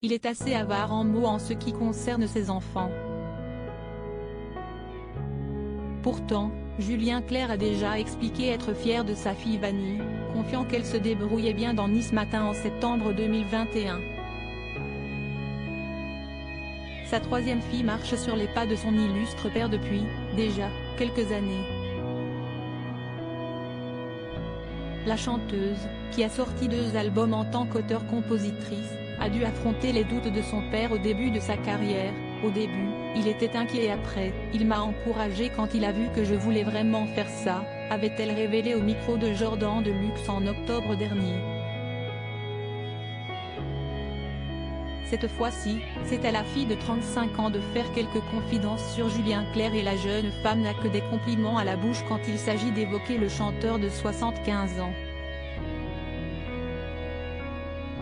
il est assez avare en mots en ce qui concerne ses enfants. Pourtant, Julien Clerc a déjà expliqué être fier de sa fille Vanny, confiant qu'elle se débrouillait bien dans Nice Matin en septembre 2021. Sa troisième fille marche sur les pas de son illustre père depuis, déjà, quelques années. La chanteuse, qui a sorti 2 albums en tant qu'auteure-compositrice, a dû affronter les doutes de son père au début de sa carrière. Au début, il était inquiet et après, il m'a encouragé quand il a vu que je voulais vraiment faire ça, avait-elle révélé au micro de Jordan de Luxe en octobre dernier. Cette fois-ci, c'est à la fille de 35 ans de faire quelques confidences sur Julien Clerc et la jeune femme n'a que des compliments à la bouche quand il s'agit d'évoquer le chanteur de 75 ans.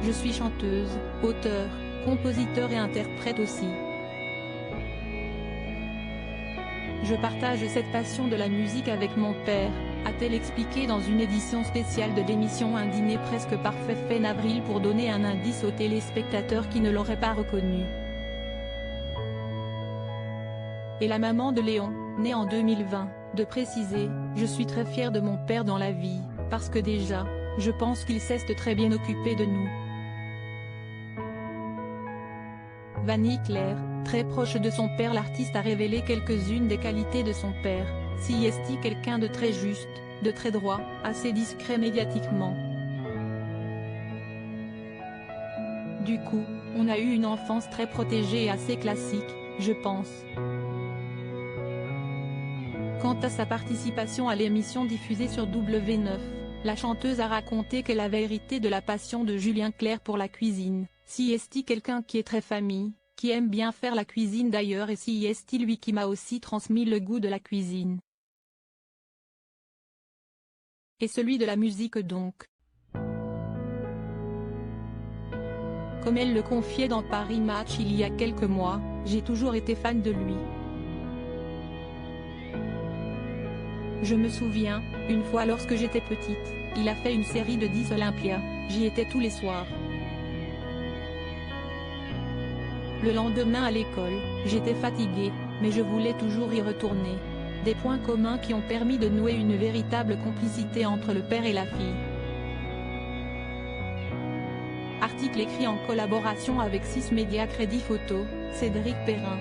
Je suis chanteuse, auteur, compositeur et interprète aussi. Je partage cette passion de la musique avec mon père, a-t-elle expliqué dans une édition spéciale de l'émission Un dîner presque parfait fait en avril pour donner un indice aux téléspectateurs qui ne l'auraient pas reconnu. Et la maman de Léon, née en 2020, de préciser « Je suis très fière de mon père dans la vie, parce que déjà, je pense qu'il s'est très bien occupé de nous. » Vanny Clerc, très proche de son père, l'artiste a révélé quelques-unes des qualités de son père. Si est quelqu'un de très juste, de très droit, assez discret médiatiquement. Du coup, on a eu une enfance très protégée et assez classique, je pense. Quant à sa participation à l'émission diffusée sur W9, la chanteuse a raconté qu'elle avait hérité de la passion de Julien Clerc pour la cuisine. Si est quelqu'un qui est très famille, qui aime bien faire la cuisine d'ailleurs et si est lui qui m'a aussi transmis le goût de la cuisine. Et celui de la musique donc. Comme elle le confiait dans Paris Match il y a quelques mois, j'ai toujours été fan de lui. Je me souviens, une fois lorsque j'étais petite, il a fait une série de 10 Olympia, j'y étais tous les soirs. Le lendemain à l'école, j'étais fatiguée, mais je voulais toujours y retourner. Des points communs qui ont permis de nouer une véritable complicité entre le père et la fille. Article écrit en collaboration avec 6 Médias Crédit Photo, Cédric Perrin.